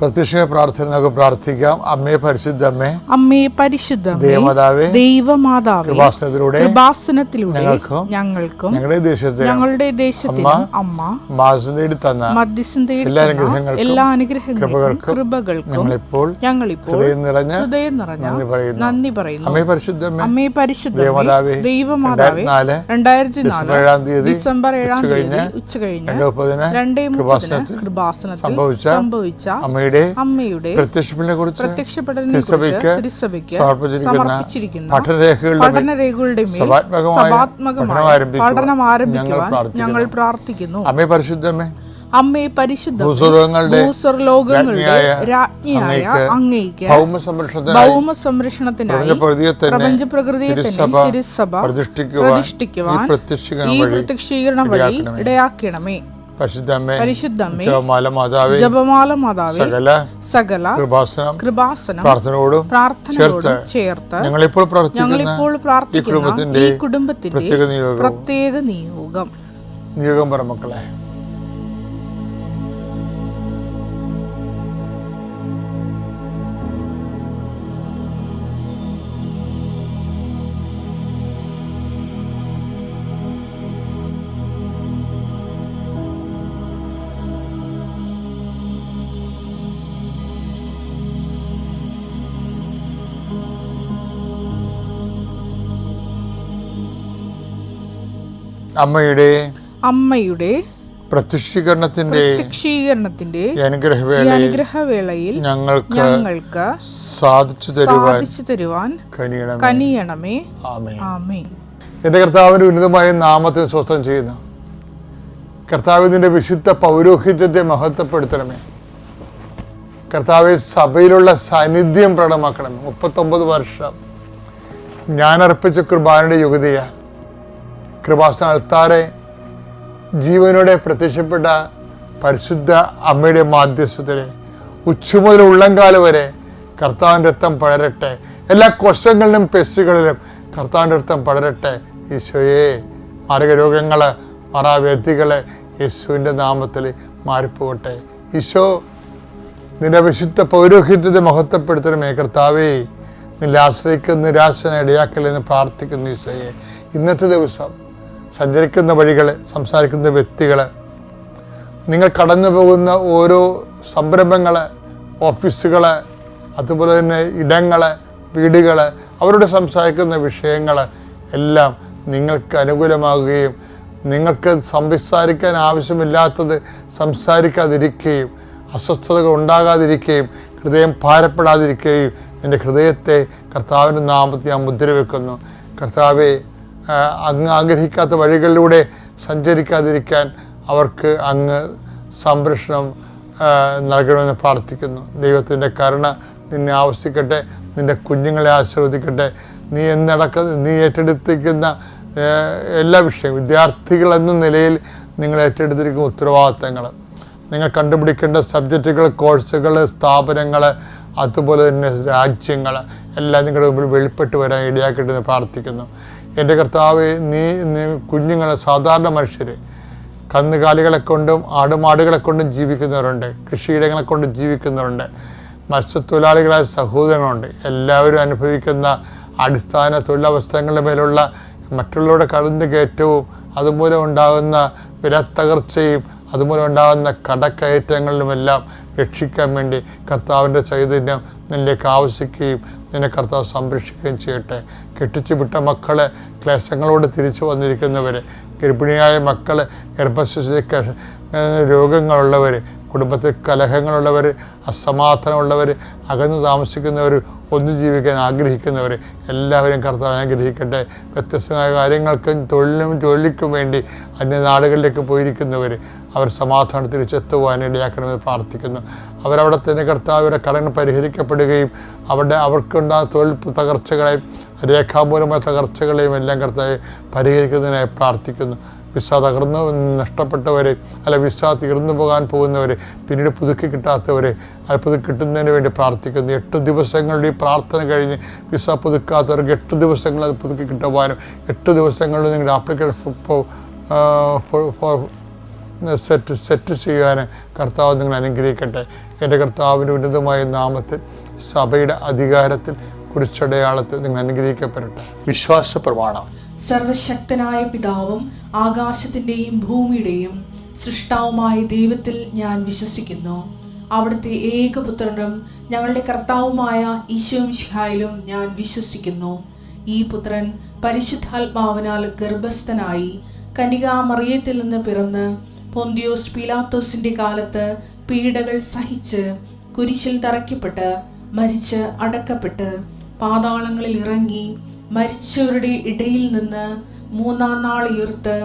പ്രത്യക്ഷ പ്രാർത്ഥന നമുക്ക് പ്രാർത്ഥിക്കാം. അമ്മേ പരിശുദ്ധമ്മേ, അമ്മേ പരിശുദ്ധമ്മേ, ദൈവമാതാവേ, ദൈവമാതാവേ, കൃപാസനത്തിലൂടെ ഞങ്ങൾക്കും ഞങ്ങളുടെ ദേശത്തിനും അമ്മ മധ്യസ്ഥം തേടി തന്ന എല്ലാ അനുഗ്രഹങ്ങൾക്കും കൃപകൾക്കും ഞങ്ങളിപ്പോൾ ഹൃദയം നിറഞ്ഞ നന്ദി പറയുന്നു. അമ്മേ പരിശുദ്ധമ്മേ, ദൈവമാതാവേ, 2004 ഡിസംബർ 7 തീയതി ഉച്ചകഴിഞ്ഞ് 2:30 കൃപാസനത്തിൽ സംഭവിച്ച അമ്മയുടെ പ്രത്യക്ഷപ്പെടലിനെ കുറിച്ച് തിരുസഭയ്ക്ക് സമർപ്പിച്ചിരിക്കുന്ന പഠനരേഖകളുടെ മേൽ സഭാത്മകമായ പഠനം ആരംഭിക്കുവാൻ ഞങ്ങൾ പ്രാർത്ഥിക്കുന്നു. അമ്മേ പരിശുദ്ധമേ, അമ്മേ പരിശുദ്ധമേ, ഭൂസ്വർലോകങ്ങളുടെ രാജ്ഞിയായ അങ്ങേയ്ക്ക് ഭൗമ സംരക്ഷണത്തിനായി പ്രപഞ്ചപ്രകൃതിയെ തിരുസഭ പ്രതിഷ്ഠിക്കുവാൻ ഈ പ്രത്യക്ഷീകരണം വഴി ഇടയാക്കണമേ. പരിശുദ്ധമേ, ജപമാല മാതാവേ, സകല കൃപാസനം പ്രാർത്ഥനയോടും ചേർത്ത് ഞങ്ങളിപ്പോൾ പ്രാർത്ഥിക്കുന്ന ഈ കുടുംബത്തിന്റെ പ്രത്യേക നിയോഗം പറ മക്കളെ. അമ്മയുടെ പ്രത്യക്ഷീകരണത്തിന്റെ അനുഗ്രഹവേളയിൽ ഞങ്ങൾക്ക് സാധിച്ചു തരുവാൻ കനിയണമേ. ആമേൻ. എന്റെ കർത്താവിന്റെ ഉന്നതമായ നാമത്തെ സ്വസ്ഥം ചെയ്യുന്ന കർത്താവിന്റെ വിശുദ്ധ പൗരോഹിത്യത്തെ മഹത്വപ്പെടുത്തണമേ. കർത്താവ് സഭയിലുള്ള സാന്നിധ്യം പ്രകടമാക്കണമേ. 39 വർഷം ഞാൻ അർപ്പിച്ച കൃപാനയുടെ യുഗതിയാണ്. കൃപാസന അൾത്താരെ ജീവനോടെ പ്രത്യക്ഷപ്പെട്ട പരിശുദ്ധ അമ്മയുടെ മാധ്യസ്ഥത്തിന് ഉച്ചമുതൽ ഉള്ളംകാല് വരെ കർത്താവിൻ്റെ രക്തം പടരട്ടെ. എല്ലാ കോശങ്ങളിലും പെസ്സുകളിലും കർത്താവിൻ്റെ രക്തം പടരട്ടെ. ഈശോയെ, മാരകരോഗങ്ങൾ മറാവ്യാധികൾ യേശുവിൻ്റെ നാമത്തിൽ മാറിപ്പോകട്ടെ. ഈശോ, നിന്റെ വിശുദ്ധ പൗരോഹിത്യത്തെ മഹത്വപ്പെടുത്തണമേ. കർത്താവേ, നിന്നെ ആശ്രയിക്കുന്ന നിരാശന ഇടയാക്കലെന്ന് പ്രാർത്ഥിക്കുന്നു. ഈശോയെ, ഇന്നത്തെ ദിവസം സഞ്ചരിക്കുന്ന വഴികൾ, സംസാരിക്കുന്ന വ്യക്തികൾ, നിങ്ങൾ കടന്നു പോകുന്ന ഓരോ സംരംഭങ്ങൾ, ഓഫീസുകൾ, അതുപോലെ തന്നെ ഇടങ്ങൾ, വീടുകൾ, അവരോട് സംസാരിക്കുന്ന വിഷയങ്ങൾ എല്ലാം നിങ്ങൾക്ക് അനുകൂലമാകുകയും നിങ്ങൾക്ക് സംസാരിക്കാൻ ആവശ്യമില്ലാത്തത് സംസാരിക്കാതിരിക്കുകയും അസ്വസ്ഥതകൾ ഉണ്ടാകാതിരിക്കുകയും ഹൃദയം ഭാരപ്പെടാതിരിക്കുകയും എൻ്റെ ഹൃദയത്തെ കർത്താവിൻ്റെ നാമത്തിൽ ഞാൻ മുദ്രവെക്കുന്നു. കർത്താവെ, അങ്ങ് ആഗ്രഹിക്കാത്ത വഴികളിലൂടെ സഞ്ചരിക്കാതിരിക്കാൻ അവർക്ക് അങ്ങ് സംരക്ഷണം നൽകണമെന്ന് പ്രാർത്ഥിക്കുന്നു. ദൈവത്തിൻ്റെ കരുണ നിന്നെ ആവശ്യിക്കട്ടെ. നിൻ്റെ കുഞ്ഞുങ്ങളെ ആശീർവദിക്കട്ടെ. നീ ഏറ്റെടുത്തിരിക്കുന്ന എല്ലാ വിഷയവും, വിദ്യാർത്ഥികൾ എന്ന നിലയിൽ നിങ്ങൾ ഏറ്റെടുത്തിരിക്കുന്ന ഉത്തരവാദിത്തങ്ങൾ, നിങ്ങൾ കണ്ടുപിടിക്കേണ്ട സബ്ജക്റ്റുകൾ, കോഴ്സുകൾ, സ്ഥാപനങ്ങൾ, അതുപോലെ തന്നെ രാജ്യങ്ങൾ എല്ലാം നിങ്ങളുടെ മുമ്പിൽ വെളിപ്പെട്ട് വരാൻ ഇടയാക്കട്ടെ പ്രാർത്ഥിക്കുന്നു. എൻ്റെ കർത്താവ്, നീ കുഞ്ഞുങ്ങളെ, സാധാരണ മനുഷ്യർ, കന്നുകാലികളെ കൊണ്ടും ആടുമാടുകളെ കൊണ്ടും ജീവിക്കുന്നവരുണ്ട്, കൃഷിയിടങ്ങളെ കൊണ്ട് ജീവിക്കുന്നവരുണ്ട്, മത്സ്യത്തൊഴിലാളികളായ സഹോദരങ്ങളുണ്ട്. എല്ലാവരും അനുഭവിക്കുന്ന അടിസ്ഥാന തൊഴിലവസ്ഥകളുടെ മേലുള്ള മറ്റുള്ളവരുടെ കടന്നുകയറ്റവും അതുമൂലം ഉണ്ടാകുന്ന വിലത്തകർച്ചയും അതുമൂലം ഉണ്ടാകുന്ന കടക്കയറ്റങ്ങളിലുമെല്ലാം രക്ഷിക്കാൻ വേണ്ടി കർത്താവിൻ്റെ ചൈതന്യം നിന്നിലേക്ക് ആവശ്യിക്കുകയും നിന്നെ കർത്താവ് സംരക്ഷിക്കുകയും ചെയ്യട്ടെ. കെട്ടിച്ചു വിട്ട മക്കളെ, ക്ലേശങ്ങളോട് തിരിച്ചു വന്നിരിക്കുന്നവർ, ഗർഭിണിയായ മക്കൾ, ഗർഭശിശുക്ക് രോഗങ്ങളുള്ളവർ, കുടുംബത്തിൽ കലഹങ്ങളുള്ളവർ, അസമാധാനമുള്ളവർ, അകന്നു താമസിക്കുന്നവർ, ഒന്നു ജീവിക്കാൻ ആഗ്രഹിക്കുന്നവർ എല്ലാവരും കർത്താവ് അനുഗ്രഹിക്കട്ടെ. വ്യത്യസ്തമായ കാര്യങ്ങൾക്കും ജോലിക്കും വേണ്ടി അന്യനാടുകളിലേക്ക് പോയിരിക്കുന്നവർ അവർ സമാധാനം തിരിച്ചെത്തുവാൻ ഇടയാക്കണമെന്ന് പ്രാർത്ഥിക്കുന്നു. അവരവിടെ തന്നെ കർത്താവിൻ്റെ കടങ്ങൾ പരിഹരിക്കപ്പെടുകയും അവർക്കുണ്ടാകുന്ന തൊഴിൽ തകർച്ചകളെയും രേഖാമൂലമായ തകർച്ചകളെയും എല്ലാം കർത്താവ് പരിഹരിക്കുന്നതിനായി പ്രാർത്ഥിക്കുന്നു. വിസ തകർന്ന് നഷ്ടപ്പെട്ടവർ, വിസ തീർന്നു പോകാൻ പോകുന്നവർ, പിന്നീട് പുതുക്കി കിട്ടാത്തവർ, അത് പുതുക്കി കിട്ടുന്നതിന് വേണ്ടി പ്രാർത്ഥിക്കുന്നു. 8 ദിവസങ്ങളുടെ ഈ പ്രാർത്ഥന കഴിഞ്ഞ് വിസ പുതുക്കാത്തവർക്ക് 8 ദിവസങ്ങൾ അത് പുതുക്കി കിട്ടുവാനും 8 ദിവസങ്ങളിൽ നിങ്ങളുടെ ആപ്ലിക്കേഷൻ സെറ്റ് ചെയ്യാൻ കർത്താവ് നിങ്ങൾ അനുഗ്രഹിക്കട്ടെ. എൻ്റെ കർത്താവിൻ്റെ ഉന്നതമായ നാമത്തിൽ സഭയുടെ അധികാരത്തിൽ കുരിശടയാളത്തിൽ നിങ്ങൾ അനുഗ്രഹിക്കപ്പെടട്ടെ. വിശ്വാസ പ്രമാണം. സർവശക്തനായ പിതാവും ആകാശത്തിൻ്റെയും ഭൂമിയുടെയും സൃഷ്ടാവുമായ ദൈവത്തിൽ ഞാൻ വിശ്വസിക്കുന്നു. അവിടുത്തെ ഏകപുത്രനും ഞങ്ങളുടെ കർത്താവുമായ ഈശോ മിശിഹായിലും ഞാൻ വിശ്വസിക്കുന്നു. ഈ പുത്രൻ പരിശുദ്ധാത്മാവിനാൽ ഗർഭസ്ഥനായി കന്യകാമറിയത്തിൽ നിന്ന് പിറന്ന് പൊന്തിയോസ് പീലാത്തോസിന്റെ കാലത്ത് പീഡകൾ സഹിച്ച് കുരിശിൽ തറയ്ക്കപ്പെട്ട് മരിച്ച് അടക്കപ്പെട്ട് പാതാളങ്ങളിൽ ഇറങ്ങി മരിച്ചവരുടെ ഇടയിൽ നിന്ന് മൂന്നാം നാൾ ഉയർത്ത്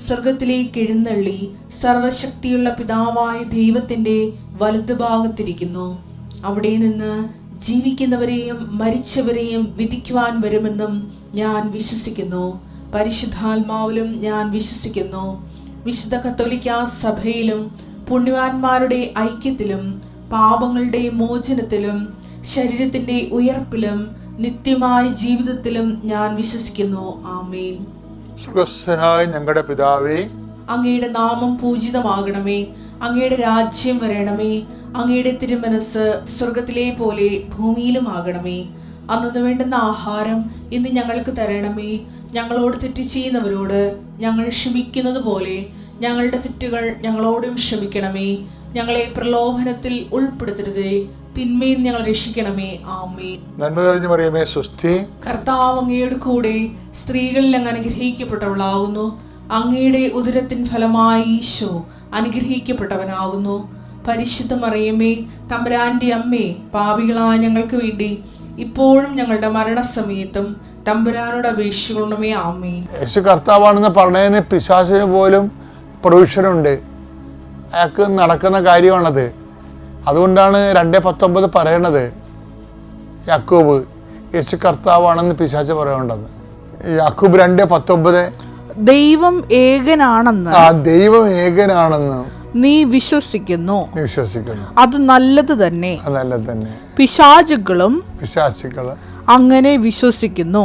സ്വർഗത്തിലേക്ക് എഴുന്നള്ളി സർവശക്തിയുള്ള പിതാവായ ദൈവത്തിന്റെ വലതുഭാഗത്തിരിക്കുന്നു. അവിടെ നിന്ന് ജീവിക്കുന്നവരെയും മരിച്ചവരെയും വിധിക്കുവാൻ വരുമെന്നും ഞാൻ വിശ്വസിക്കുന്നു. പരിശുദ്ധാത്മാവിലും ഞാൻ വിശ്വസിക്കുന്നു. വിശുദ്ധ കത്തോലിക്കാ സഭയിലും പുണ്യവാന്മാരുടെ ഐക്യത്തിലും പാപങ്ങളുടെ മോചനത്തിലും ശരീരത്തിന്റെ ഉയർപ്പിലും നിത്യമായ ജീവിതത്തിലും ഞാൻ വിശ്വസിക്കുന്നു. ആമേൻ. സ്വർഗ്ഗസ്ഥനായ ഞങ്ങളുടെ പിതാവേ, അങ്ങയുടെ നാമം പൂജിതമാകണമേ. അങ്ങയുടെ രാജ്യം വരണമേ. അങ്ങയുടെ തിരുമനസ് സ്വർഗത്തിലെ പോലെ ഭൂമിയിലുമാകണമേ. അന്നു വേണ്ടുന്ന ആഹാരം ഇന്ന് ഞങ്ങൾക്ക് തരണമേ. ഞങ്ങളോട് തെറ്റ് ചെയ്യുന്നവരോട് ഞങ്ങൾ ക്ഷമിക്കുന്നത് പോലെ ഞങ്ങളുടെ തെറ്റുകൾ ഞങ്ങളോടും ക്ഷമിക്കണമേ. ഞങ്ങളെ പ്രലോഭനത്തിൽ ഉൾപ്പെടുത്തരുതേ, തിന്മയിൽ ഞങ്ങൾ രക്ഷിക്കണമേ. ആമേൻ. നന്മ നിറഞ്ഞ മറിയമേ, സ്വസ്തി. കർത്താവ് അങ്ങയുടെ കൂടെ സ്ത്രീകളിൽ അങ്ങ് അനുഗ്രഹിക്കപ്പെട്ടവളാകുന്നു. അങ്ങയുടെ ഉദരത്തിൻ ഫലമായി ഈശോ അനുഗ്രഹിക്കപ്പെട്ടവനാകുന്നു. പരിശുദ്ധ മറിയമേ, തമ്പുരാന്റെ അമ്മേ, പാപികളായ ഞങ്ങൾക്ക് വേണ്ടി ഇപ്പോഴും ഞങ്ങളുടെ മരണസമയത്തും തമ്പുരാനോട് അപേക്ഷിക്കണമേ. ആമേൻ. യേശു കർത്താവാണെന്ന് പറഞ്ഞതിന് പിശാചിന് പോലും പ്രൊവിഷനുണ്ട്. അയാൾക്ക് നടക്കുന്ന കാര്യമാണത്. അതുകൊണ്ടാണ് 2:19 പറയണത്. യാക്കോബ് യേശു കർത്താവാണെന്ന് പിശാച് പറയേണ്ടത്. യാക്കോബ് 2:19 ദൈവം ഏകനാണെന്ന് ദൈവം ഏകനാണെന്ന് നീ വിശ്വസിക്കുന്നു. അത് നല്ലത് തന്നെ. പിശാചുക്കളും അങ്ങനെ വിശ്വസിക്കുന്നു.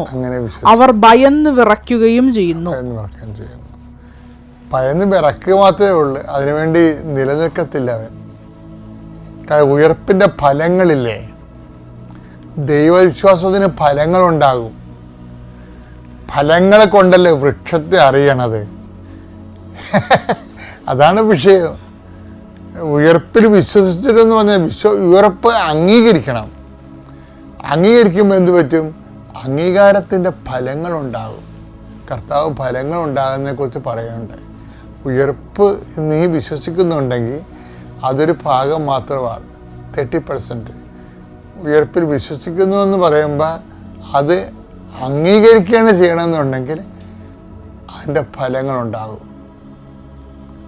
അവർ ഭയന്ന് വിറയ്ക്കുകയും ചെയ്യുന്നു. ഭയന്ന് വിറക്കുക മാത്രമേ ഉള്ളൂ, അതിനുവേണ്ടി നിലനിൽക്കത്തില്ല അവൻ. ഉയർപ്പിന്റെ ഫലങ്ങളില്ലേ, ദൈവവിശ്വാസത്തിന് ഫലങ്ങളുണ്ടാകും. ഫലങ്ങളെ കൊണ്ടല്ലേ വൃക്ഷത്തെ അറിയണത്. അതാണ് വിഷയം. ഉയർപ്പിൽ വിശ്വസിച്ചിട്ടെന്ന് പറഞ്ഞാൽ ഉയർപ്പ് അംഗീകരിക്കണം. അംഗീകരിക്കുമ്പോൾ എന്ത് പറ്റും? അംഗീകാരത്തിൻ്റെ ഫലങ്ങളുണ്ടാകും. കർത്താവ് ഫലങ്ങൾ ഉണ്ടാകുന്നതിനെ കുറിച്ച് പറയുന്നുണ്ട്. ഉയർപ്പ് നീ വിശ്വസിക്കുന്നുണ്ടെങ്കിൽ അതൊരു ഭാഗം മാത്രമാണ്, 30%. ഉയർപ്പിൽ വിശ്വസിക്കുന്നു എന്ന് പറയുമ്പോൾ അത് അംഗീകരിക്കുകയാണ് ചെയ്യണമെന്നുണ്ടെങ്കിൽ അതിൻ്റെ ഫലങ്ങളുണ്ടാകും.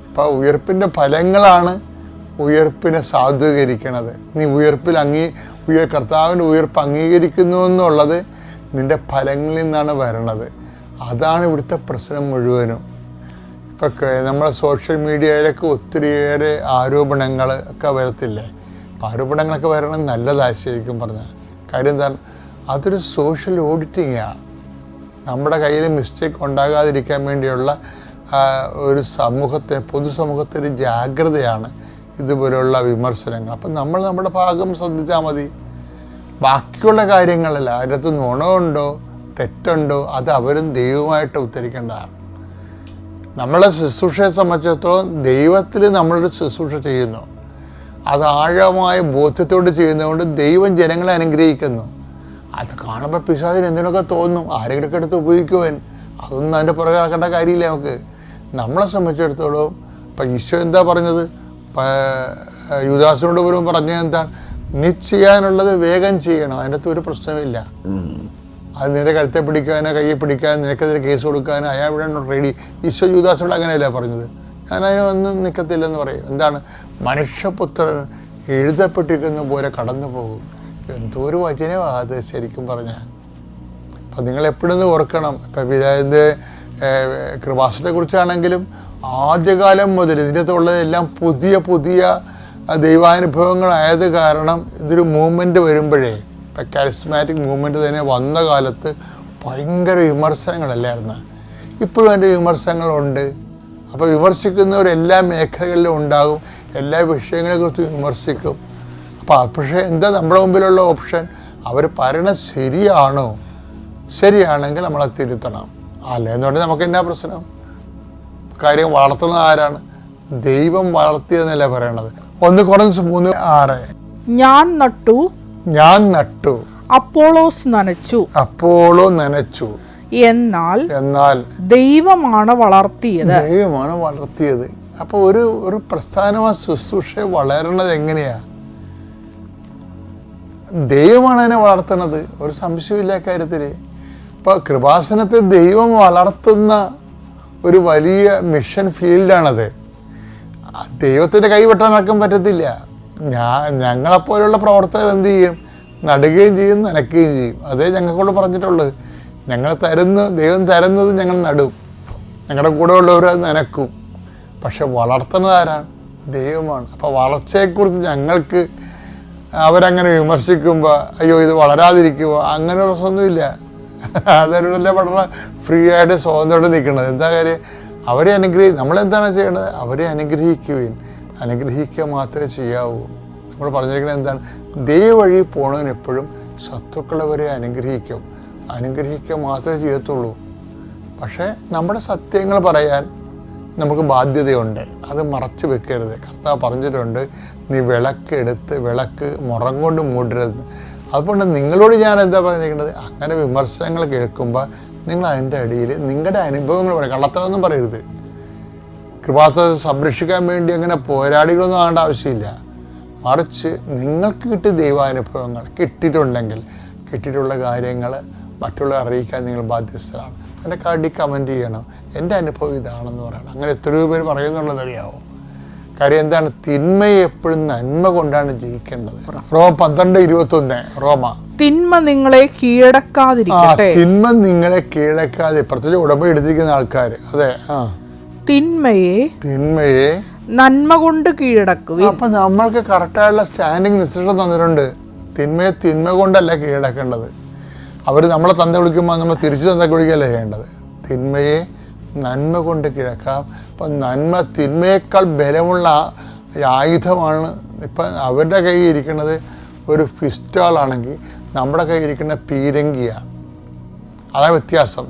അപ്പോൾ ഉയർപ്പിൻ്റെ ഫലങ്ങളാണ് ഉയർപ്പിനെ സാധൂകരിക്കണത്. നീ ഉയർപ്പിൽ കർത്താവിൻ്റെ ഉയർപ്പ് അംഗീകരിക്കുന്നു എന്നുള്ളത് നിൻ്റെ ഫലങ്ങളിൽ നിന്നാണ് വരണത്. അതാണ് ഇവിടുത്തെ പ്രശ്നം മുഴുവനും. ഇപ്പം നമ്മളെ സോഷ്യൽ മീഡിയയിലൊക്കെ ഒത്തിരിയേറെ ആരോപണങ്ങൾ ഒക്കെ വരത്തില്ലേ. അപ്പം ആരോപണങ്ങളൊക്കെ വരണം നല്ലതായി ശരിക്കും പറഞ്ഞാൽ. കാര്യം എന്താണ്? അതൊരു സോഷ്യൽ ഓഡിറ്റിങ്ങാണ്. നമ്മുടെ കയ്യിൽ മിസ്റ്റേക്ക് ഉണ്ടാകാതിരിക്കാൻ വേണ്ടിയുള്ള ഒരു പൊതുസമൂഹത്തിൻ്റെ ജാഗ്രതയാണ് ഇതുപോലെയുള്ള വിമർശനങ്ങൾ. അപ്പം നമ്മൾ നമ്മുടെ ഭാഗം ശ്രദ്ധിച്ചാൽ മതി. ബാക്കിയുള്ള കാര്യങ്ങളല്ല, അതിനകത്ത് നുണമുണ്ടോ തെറ്റുണ്ടോ അത് അവരും ദൈവമായിട്ട് ഉത്തരിക്കേണ്ടതാണ്. നമ്മളെ ശുശ്രൂഷയെ സംബന്ധിച്ചിടത്തോളം ദൈവത്തിൽ നമ്മളൊരു ശുശ്രൂഷ ചെയ്യുന്നു. അത് ആഴമായ ബോധ്യത്തോട് ചെയ്യുന്നതുകൊണ്ട് ദൈവം ജനങ്ങളെ അനുഗ്രഹിക്കുന്നു. അത് കാണുമ്പോൾ പിശാചിന് എന്തിനൊക്കെ തോന്നും, ആരെങ്കിലുമൊക്കെ എടുത്ത് ഉപയോഗിക്കുവാൻ. അതൊന്നും അതിൻ്റെ പുറകെ നടക്കേണ്ട കാര്യമില്ല നമുക്ക്. നമ്മളെ സംബന്ധിച്ചിടത്തോളം ഇപ്പം ഈശോ എന്താ പറഞ്ഞത്? യൂദാസിനോട് പോലും പറഞ്ഞത് എന്താണ്? നീ ചെയ്യാനുള്ളത് വേഗം ചെയ്യണം, അതിനകത്ത് ഒരു പ്രശ്നമില്ല. അത് നിന്റെ കഴുത്തെ പിടിക്കാനോ കയ്യെ പിടിക്കാനോ നിനക്കെതിരെ കേസ് കൊടുക്കാനോ അയാൾ ഇവിടെ റെഡി. ഈശോ യൂദാസിനോട് അങ്ങനെയല്ല പറഞ്ഞത്, ഞാൻ അതിനൊന്നും നിൽക്കത്തില്ലെന്ന് പറയും. എന്താണ്? മനുഷ്യപുത്രൻ എഴുതപ്പെട്ടിരിക്കുന്ന പോലെ കടന്നു പോകും. എന്തോ ഒരു വചനമാണ് അത് ശരിക്കും പറഞ്ഞാൽ. അപ്പം നിങ്ങളെപ്പോഴൊന്ന് ഓർക്കണം. ഇപ്പം പിതാവിൻ്റെ കൃപാസനത്തെക്കുറിച്ചാണെങ്കിലും ആദ്യകാലം മുതൽ ഇതിൻ്റെ ഉള്ളതെല്ലാം പുതിയ പുതിയ ദൈവാനുഭവങ്ങളായത് കാരണം ഇതൊരു മൂവ്മെൻറ്റ് വരുമ്പോഴേ, ഇപ്പം കാരിസ്മാറ്റിക് മൂവ്മെൻറ്റ് തന്നെ വന്ന കാലത്ത് ഭയങ്കര വിമർശനങ്ങളല്ലായിരുന്നു. ഇപ്പോഴും അതിൻ്റെ വിമർശനങ്ങളുണ്ട്. അപ്പോൾ വിമർശിക്കുന്നവർ എല്ലാ മേഖലകളിലും ഉണ്ടാകും, എല്ലാ വിഷയങ്ങളെക്കുറിച്ച് വിമർശിക്കും. പക്ഷേ എന്താ നമ്മുടെ മുമ്പിലുള്ള ഓപ്ഷൻ? അവർ പറയണത് ശരിയാണോ? ശരിയാണെങ്കിൽ നമ്മളത് തിരുത്തണം. അല്ലെന്നുണ്ടെങ്കിൽ നമുക്ക് എന്നാ പ്രശ്നം? കാര്യം വളർത്തുന്നത് ആരാണ്? ദൈവം വളർത്തിയെന്നല്ലേ പറയണത്. 1 കൊരിന്ത്യർ 3:6 ഞാൻ നട്ടു അപ്പോളോ നനച്ചു എന്നാൽ ദൈവമാണ് വളർത്തിയത്. അപ്പൊ ഒരു പ്രസ്ഥാനമായ ശുശ്രൂഷ വളരണത് എങ്ങനെയാ? ദൈവമാണ് അതിനെ വളർത്തുന്നത്, ഒരു സംശയമില്ല കാര്യത്തിൽ. ഇപ്പൊ കൃപാസനത്തെ ദൈവം വളർത്തുന്ന ഒരു വലിയ മിഷൻ ഫീൽഡാണത്. ദൈവത്തിൻ്റെ കൈവെട്ടാൻ നടക്കാൻ പറ്റത്തില്ല. ഞങ്ങളെപ്പോലുള്ള പ്രവർത്തകർ എന്ത് ചെയ്യും? നടുകയും ചെയ്യും, നനയ്ക്കുകയും ചെയ്യും. അതേ ഞങ്ങൾക്കുള്ള പറഞ്ഞിട്ടുള്ളത്. ദൈവം തരുന്നത് ഞങ്ങൾ നടും, ഞങ്ങളുടെ കൂടെ ഉള്ളവർ അത് നനക്കും. പക്ഷെ വളർത്തുന്നത് ആരാണ്? ദൈവമാണ്. അപ്പോൾ വളർച്ചയെക്കുറിച്ച് ഞങ്ങൾക്ക് അവരങ്ങനെ വിമർശിക്കുമ്പോൾ അയ്യോ ഇത് വളരാതിരിക്കുമോ അങ്ങനെ പ്രശ്നമൊന്നുമില്ല. അതല്ലേ വളരെ ഫ്രീ ആയിട്ട് സ്വാതന്ത്ര്യമായിട്ട് നിൽക്കുന്നത്. എന്താ കാര്യം? അവരെ നമ്മളെന്താണ് ചെയ്യേണ്ടത്? അവരെ അനുഗ്രഹിക്കുക മാത്രമേ ചെയ്യാവൂ. നമ്മൾ പറഞ്ഞിരിക്കുന്നത് എന്താണ്? ദൈവ വഴി പോണവന് എപ്പോഴും ശത്രുക്കളവരെ അനുഗ്രഹിക്കുക മാത്രമേ ചെയ്യത്തുള്ളൂ. പക്ഷേ നമ്മുടെ സത്യങ്ങൾ പറയാൻ നമുക്ക് ബാധ്യതയുണ്ട്. അത് മറച്ചു വെക്കരുത്. കർത്താവ് പറഞ്ഞിട്ടുണ്ട്, നീ വിളക്ക് മുറം കൊണ്ട് മൂടരുത്. അതുകൊണ്ട് നിങ്ങളോട് ഞാൻ എന്താ പറഞ്ഞിരിക്കുന്നത്? അങ്ങനെ വിമർശനങ്ങൾ കേൾക്കുമ്പോൾ നിങ്ങൾ അതിൻ്റെ അടിയിൽ നിങ്ങളുടെ അനുഭവങ്ങൾ പറയും. കള്ളത്തരമൊന്നും പറയരുത്. കൃപാസനത്തെ സംരക്ഷിക്കാൻ വേണ്ടി അങ്ങനെ പോരാളികളൊന്നും ആകേണ്ട ആവശ്യമില്ല. മറിച്ച് നിങ്ങൾക്ക് കിട്ടിയ ദൈവാനുഭവങ്ങൾ കിട്ടിയിട്ടുള്ള കാര്യങ്ങൾ മറ്റുള്ളവരെ അറിയിക്കാൻ നിങ്ങൾ ബാധ്യസ്ഥരാണ്. എൻ്റെ കാർഡിൽ കമൻറ്റ് ചെയ്യണം, എൻ്റെ അനുഭവം ഇതാണെന്ന് പറയണം. അങ്ങനെ എത്രയോ പേര് പറയുന്നുള്ളതറിയാവോ? കാര്യം എന്താണ്? തിന്മയെ എപ്പോഴും നന്മ കൊണ്ടാണ് ജയിക്കേണ്ടത്. റോമ 12:21 തിന്മ നിങ്ങളെ കീഴടക്കാതിരിക്കട്ടെ. തിന്മ നിങ്ങളെ കീഴടക്കാതെ, പ്രത്യേകിച്ച് ഉടമ്പടി എടുത്തിരിക്കുന്ന ആൾക്കാർ. അതെ, തിന്മയെ നന്മ കൊണ്ട് കീഴടക്കുക. അപ്പൊ നമ്മൾക്ക് കറക്റ്റായുള്ള സ്റ്റാൻഡിങ് നിശ്ചയം തന്നിട്ടുണ്ട്. തിന്മയെ തിന്മ കൊണ്ടല്ല കീഴടക്കേണ്ടത്. അവർ നമ്മളെ തന്ത വിളിക്കുമ്പോൾ നമ്മൾ തിരിച്ചു തന്ത വിളിക്കുകയല്ല ചെയ്യേണ്ടത്. തിന്മയെ നന്മ കൊണ്ട് കീഴടക്കാം. അപ്പം തിന്മയേക്കാൾ ബലമുള്ള ആയുധമാണ്. ഇപ്പം അവരുടെ കയ്യിൽ ഇരിക്കുന്നത് ഒരു പിസ്റ്റോളാണെങ്കിൽ നമ്മുടെ കയ്യിൽ ഇരിക്കുന്ന പീരങ്കിയാണ്. അതാണ് വ്യത്യാസം.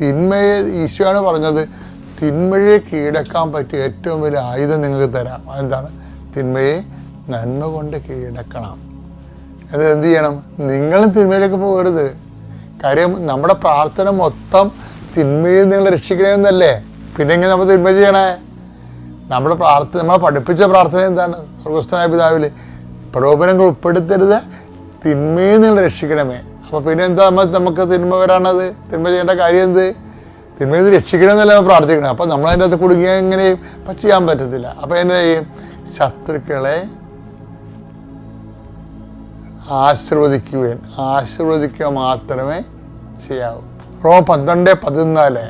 തിന്മയെ ഈശോയാണ് പറഞ്ഞത്, തിന്മയെ കീഴടക്കാൻ പറ്റിയ ഏറ്റവും വലിയ ആയുധം നിങ്ങൾക്ക് തരാം. അതെന്താണ്? തിന്മയെ നന്മ കൊണ്ട് കീഴടക്കണം. അത് എന്ത് ചെയ്യണം? നിങ്ങളും തിന്മയിലേക്ക് പോകരുത്. കാര്യം നമ്മുടെ പ്രാർത്ഥന മൊത്തം തിന്മയിൽ നിങ്ങൾ രക്ഷിക്കണമെന്നല്ലേ. പിന്നെ എങ്ങനെ നമ്മൾ തിന്മ ചെയ്യണേ? നമ്മളെ പഠിപ്പിച്ച പ്രാർത്ഥന എന്താണ്? സ്വർഗ്ഗസ്ഥനായ പിതാവിൽ പ്രലോഭനങ്ങൾ ഉൾപ്പെടുത്തരുത്, തിന്മയിൽ നിങ്ങൾ രക്ഷിക്കണമേ. അപ്പോൾ പിന്നെ എന്താ നമുക്ക് തിന്മ വരാണത്? തിന്മ ചെയ്യേണ്ട കാര്യം എന്ത്? തിന്മയിൽ രക്ഷിക്കണമെന്നല്ല നമ്മൾ പ്രാർത്ഥിക്കണം. അപ്പം നമ്മളതിൻ്റെ അകത്ത് കുടുങ്ങിയാൽ എങ്ങനെയും ചെയ്യാൻ പറ്റത്തില്ല. അപ്പം എന്നാ ചെയ്യും? ശത്രുക്കളെ ആശീർവദിക്കുക മാത്രമേ ചെയ്യാവൂ. റോമ 12:14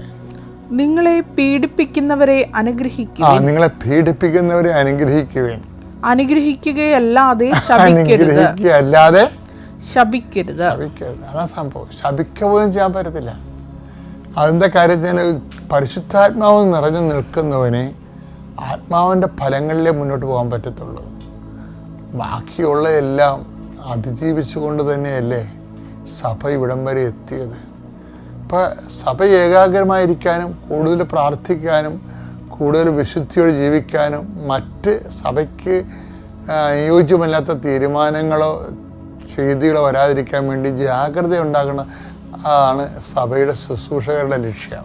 നിങ്ങളെ പീഡിപ്പിക്കുന്നവരെ അനുഗ്രഹിക്കുവിൻ. അനുഗ്രഹിക്കുകയല്ലാതെ ശപിക്കരുത്. അതാ സംഭവം. ശപിക്കുകയും ചെയ്യാൻ പറ്റത്തില്ല. അതിൻ്റെ കാര്യത്തിന് പരിശുദ്ധാത്മാവ് നിറഞ്ഞു നിൽക്കുന്നവന് ആത്മാവിൻ്റെ ഫലങ്ങളിലേ മുന്നോട്ട് പോകാൻ പറ്റത്തുള്ളൂ. ബാക്കിയുള്ള എല്ലാം അതിജീവിച്ചുകൊണ്ട് തന്നെയല്ലേ സഭ ഇവിടം വരെ എത്തിയത്. ഇപ്പം സഭ ഏകാഗ്രമായിരിക്കാനും കൂടുതൽ പ്രാർത്ഥിക്കാനും കൂടുതൽ വിശുദ്ധിയോടെ ജീവിക്കാനും മറ്റ് സഭയ്ക്ക് അനുയോജ്യമല്ലാത്ത തീരുമാനങ്ങളോ ചെയ്തികളോ വരാതിരിക്കാൻ വേണ്ടി ജാഗ്രത ഉണ്ടാകണം. അതാണ് സഭയുടെ ശുശ്രൂഷകരുടെ ലക്ഷ്യം.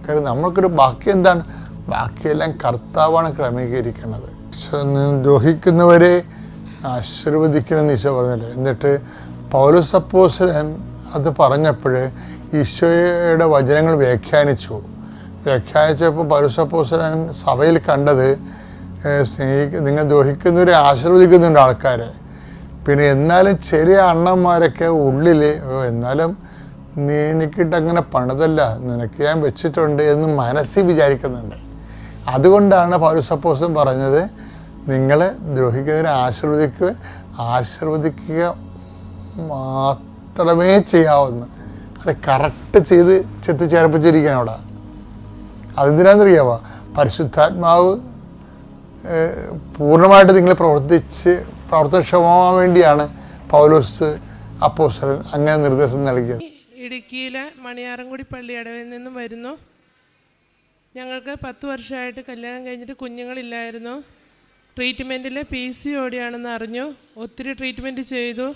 കാര്യം നമ്മൾക്കൊരു ബാക്കി എന്താണ്? ബാക്കിയെല്ലാം കർത്താവാണ് ക്രമീകരിക്കുന്നത്. ദ്രോഹിക്കുന്നവരെ ആശീർവദിക്കണമെന്ന് ഈശോ പറഞ്ഞല്ലേ. എന്നിട്ട് പൗലോസ് അപ്പോസ്തലൻ അത് പറഞ്ഞപ്പോൾ ഈശോയുടെ വചനങ്ങൾ വ്യാഖ്യാനിച്ചപ്പോൾ പൗലോസ് അപ്പോസ്തലൻ സഭയിൽ കണ്ടത് നിങ്ങൾ ദ്രോഹിക്കുന്നവരെ ആശീർവദിക്കുന്നുണ്ട് ആൾക്കാർ. പിന്നെ എന്നാലും ചെറിയ അണ്ണന്മാരൊക്കെ ഉള്ളിൽ എന്നാലും നീ എനിക്കിട്ടങ്ങനെ പണിതല്ല, നിനക്ക് ഞാൻ വെച്ചിട്ടുണ്ട് എന്ന് മനസ്സിൽ വിചാരിക്കുന്നുണ്ട്. അതുകൊണ്ടാണ് പൗലോസ് അപ്പോസ്തലൻ പറഞ്ഞത് നിങ്ങൾ ദ്രോഹിക്കുന്നവരെ ആശീർവദിക്കുക മാത്രമേ ചെയ്യാവുന്നു. അത് കറക്റ്റ് ചെയ്ത് ചെത്തിച്ചേർപ്പിച്ചിരിക്കുകയാണ് അവിടെ. അതെന്തിനാണെന്നറിയാമോ? പരിശുദ്ധാത്മാവ് പൂർണ്ണമായിട്ട് നിങ്ങൾ പ്രവർത്തിച്ച് പ്രവർത്തനക്ഷമമാകാൻ വേണ്ടിയാണ് പൗലോസ് അപ്പോസ്തലൻ അങ്ങനെ നിർദ്ദേശം നൽകിയത്. ഇടുക്കിയിലെ മണിയാറൻകുടി പള്ളിയടവിൽ നിന്നും വരുന്നു. ഞങ്ങൾക്ക് 10 വർഷമായിട്ട് കല്യാണം കഴിഞ്ഞിട്ട് കുഞ്ഞുങ്ങളില്ലായിരുന്നു. ട്രീറ്റ്മെൻറ്റിൽ PCOD ആണെന്ന് അറിഞ്ഞു. ഒത്തിരി ട്രീറ്റ്മെൻറ്റ് ചെയ്തു.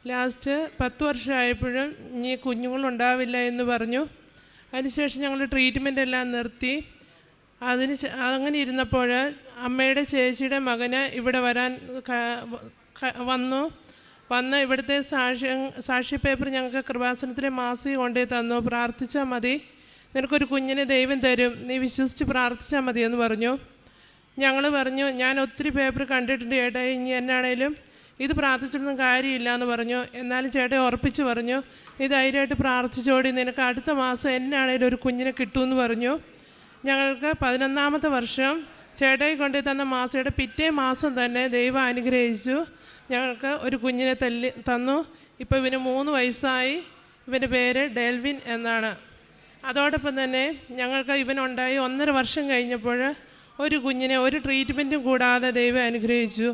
ലാസ്റ്റ് 10 വർഷമായപ്പോഴും ഇനി കുഞ്ഞുങ്ങളുണ്ടാവില്ല എന്ന് പറഞ്ഞു. അതിനുശേഷം ഞങ്ങൾ ട്രീറ്റ്മെൻ്റ് എല്ലാം നിർത്തി. അങ്ങനെ ഇരുന്നപ്പോൾ അമ്മയുടെ ചേച്ചിയുടെ മകന് ഇവിടെ വരാൻ വന്ന് ഇവിടുത്തെ സാക്ഷി പേപ്പർ ഞങ്ങൾക്ക് കൃപാസനത്തിലെ മാസിക കൊണ്ടേ തന്നു. പ്രാർത്ഥിച്ചാൽ മതി, നിനക്കൊരു കുഞ്ഞിനെ ദൈവം തരും, നീ വിശ്വസിച്ച് പ്രാർത്ഥിച്ചാൽ മതി എന്ന് പറഞ്ഞു. ഞങ്ങൾ പറഞ്ഞു, ഞാൻ ഒത്തിരി പേപ്പർ കണ്ടിട്ടുണ്ട് ചേട്ടാ, ഇനി എന്നാണേലും ഇത് പ്രാർത്ഥിച്ചിട്ടൊന്നും കാര്യമില്ല എന്ന് പറഞ്ഞു. എന്നാലും ചേട്ടൻ ഉറപ്പിച്ച് പറഞ്ഞു, നീ ധൈര്യമായിട്ട് പ്രാർത്ഥിച്ചോടി, നിനക്ക് അടുത്ത മാസം എന്നാണേലും ഒരു കുഞ്ഞിനെ കിട്ടുമെന്ന് പറഞ്ഞു. ഞങ്ങൾക്ക് 11ാമത്തെ വർഷം ചേട്ടായി കൊണ്ടു തന്ന മാസയുടെ പിറ്റേ മാസം തന്നെ ദൈവം അനുഗ്രഹിച്ചു. ഞങ്ങൾക്ക് ഒരു കുഞ്ഞിനെ തന്നു. ഇപ്പോൾ ഇവന് 3 വയസ്സായി. ഇവൻ്റെ പേര് ഡെൽവിൻ എന്നാണ്. അതോടൊപ്പം തന്നെ ഞങ്ങൾക്ക് ഇവനുണ്ടായി 1.5 വർഷം കഴിഞ്ഞപ്പോൾ ഒരു കുഞ്ഞിനെ ഒരു ട്രീറ്റ്മെൻറ്റും കൂടാതെ ദൈവം അനുഗ്രഹിച്ചു.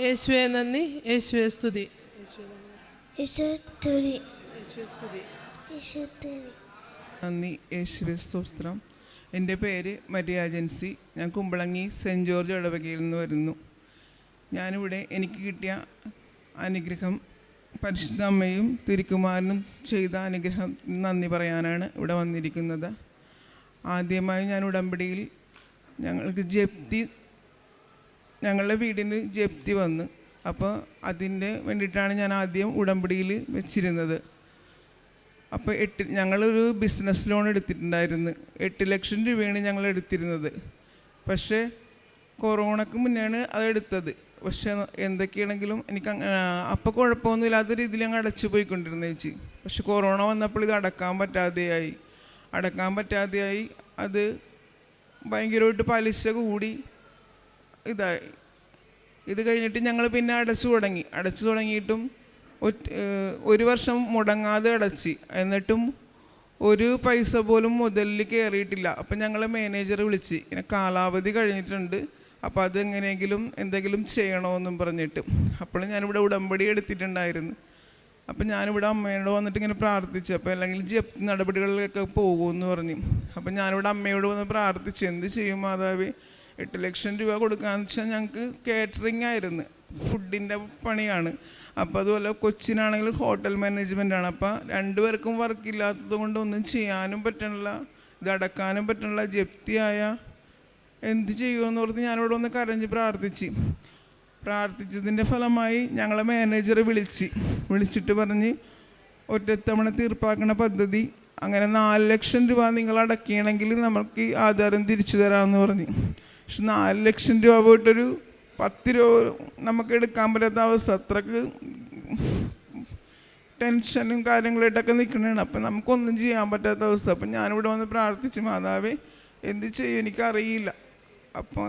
യേശുവേ നന്ദി, യേശുവേ സ്തുതി. നന്ദി, യേശുവേ സ്തോത്രം. എൻ്റെ പേര് മരിയ ജൻസി. ഞാൻ കുമ്പളങ്ങി സെൻറ്റ് ജോർജ് ഇടവകയിൽ നിന്ന് വരുന്നു. ഞാനിവിടെ എനിക്ക് കിട്ടിയ അനുഗ്രഹം പരിശുദ്ധ അമ്മയും തിരുക്കുമാരനും ചെയ്ത അനുഗ്രഹം നന്ദി പറയാനാണ് ഇവിടെ വന്നിരിക്കുന്നത്. ആദ്യമായി ഞാൻ ഉടമ്പടിയിൽ ഞങ്ങളുടെ വീടിന് ജപ്തി വന്ന്, അപ്പോൾ അതിൻ്റെ വേണ്ടിയിട്ടാണ് ഞാൻ ആദ്യം ഉടമ്പടിയിൽ വെച്ചിരുന്നത്. അപ്പോൾ ഞങ്ങളൊരു ബിസിനസ് ലോൺ എടുത്തിട്ടുണ്ടായിരുന്നു. 8 ലക്ഷം രൂപയാണ് ഞങ്ങൾ എടുത്തിരുന്നത്. പക്ഷേ കൊറോണയ്ക്ക് മുന്നെയാണ് അതെടുത്തത്. പക്ഷേ എന്തൊക്കെയാണെങ്കിലും എനിക്ക് അപ്പോൾ കുഴപ്പമൊന്നുമില്ലാത്ത രീതിയിൽ ഞങ്ങൾ അടച്ചു പോയിക്കൊണ്ടിരുന്ന ചേച്ചി. പക്ഷെ കൊറോണ വന്നപ്പോൾ ഇത് അടക്കാൻ പറ്റാതെയായി. അത് ഭയങ്കരമായിട്ട് പലിശ കൂടി ഇതായി. ഇത് കഴിഞ്ഞിട്ട് ഞങ്ങൾ പിന്നെ അടച്ചു തുടങ്ങിയിട്ടും 1 വർഷം മുടങ്ങാതെ അടച്ച്, എന്നിട്ടും ഒരു പൈസ പോലും മുതലിൽ കയറിയിട്ടില്ല. അപ്പം ഞങ്ങൾ മാനേജറെ വിളിച്ച്, ഇങ്ങനെ കാലാവധി കഴിഞ്ഞിട്ടുണ്ട്, അപ്പോൾ എന്തെങ്കിലും ചെയ്യണമെന്നും പറഞ്ഞിട്ട്. അപ്പോൾ ഞാനിവിടെ ഉടമ്പടി എടുത്തിട്ടുണ്ടായിരുന്നു. അപ്പം ഞാനിവിടെ അമ്മയോട് വന്നിട്ട് ഇങ്ങനെ പ്രാർത്ഥിച്ചു. അപ്പോൾ അല്ലെങ്കിൽ ജപ്തി നടപടികളിലൊക്കെ പോകുമെന്ന് പറഞ്ഞു. അപ്പം ഞാനിവിടെ അമ്മയോട് വന്ന് പ്രാർത്ഥിച്ചു, എന്ത് ചെയ്യും മാതാവേ, 8 ലക്ഷം രൂപ കൊടുക്കാമെന്ന് വെച്ചാൽ ഞങ്ങൾക്ക് കേറ്ററിംഗ് ആയിരുന്നു, ഫുഡിൻ്റെ പണിയാണ്. അപ്പോൾ അതുപോലെ കൊച്ചിനാണെങ്കിൽ ഹോട്ടൽ മാനേജ്മെൻറ്റാണ്. അപ്പോൾ 2 പേർക്കും വർക്കില്ലാത്തത് കൊണ്ട് ഒന്നും ചെയ്യാനും പറ്റണില്ല, ഇത് അടക്കാനും പറ്റണില്ല. ജപ്തിയായ എന്ത് ചെയ്യുമെന്ന് ഓർത്ത് ഞാനിവിടെ ഒന്ന് കരഞ്ഞ് പ്രാർത്ഥിച്ചതിൻ്റെ ഫലമായി ഞങ്ങളെ മാനേജറെ വിളിച്ചിട്ട് പറഞ്ഞ് ഒറ്റത്തവണ തീർപ്പാക്കണ പദ്ധതി, അങ്ങനെ 4 ലക്ഷം രൂപ നിങ്ങൾ അടക്കുകയാണെങ്കിൽ നമുക്ക് ഈ ആധാരം തിരിച്ചു തരാമെന്ന് പറഞ്ഞു. പക്ഷെ 4 ലക്ഷം രൂപ പോയിട്ടൊരു 10 രൂപ നമുക്ക് എടുക്കാൻ പറ്റാത്ത അവസ്ഥ, അത്രക്ക് ടെൻഷനും കാര്യങ്ങളായിട്ടൊക്കെ നിൽക്കണതാണ്. അപ്പം നമുക്കൊന്നും ചെയ്യാൻ പറ്റാത്ത അവസ്ഥ. അപ്പം ഞാനിവിടെ വന്ന് പ്രാർത്ഥിച്ചു, മാതാവേ എന്ത് ചെയ്യും എനിക്കറിയില്ല, അപ്പോൾ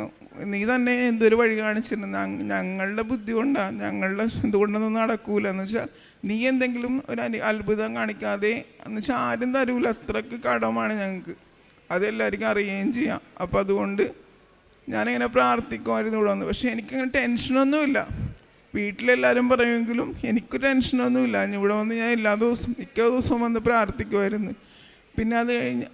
നീ തന്നെ എന്തൊരു വഴി കാണിച്ചിരുന്നു, ഞങ്ങളുടെ ബുദ്ധി കൊണ്ടാണ്, ഞങ്ങളുടെ ഇതുകൊണ്ടൊന്നും നടക്കൂല എന്ന് വെച്ചാൽ നീ എന്തെങ്കിലും ഒരു അത്ഭുതം കാണിക്കാതെ എന്ന് വെച്ചാൽ ആരും തരൂല, അത്രക്ക് കടമാണ് ഞങ്ങൾക്ക്, അതെല്ലാവർക്കും അറിയുകയും ചെയ്യാം. അപ്പോൾ അതുകൊണ്ട് ഞാനിങ്ങനെ പ്രാർത്ഥിക്കുമായിരുന്നു ഇവിടെ വന്ന്. പക്ഷേ എനിക്കങ്ങനെ ടെൻഷനൊന്നുമില്ല, വീട്ടിലെല്ലാവരും പറയുമെങ്കിലും എനിക്ക് ടെൻഷനൊന്നുമില്ല. ഇവിടെ വന്ന് ഞാൻ മിക്ക ദിവസവും വന്ന് പ്രാർത്ഥിക്കുമായിരുന്നു. പിന്നെ അത് കഴിഞ്ഞ്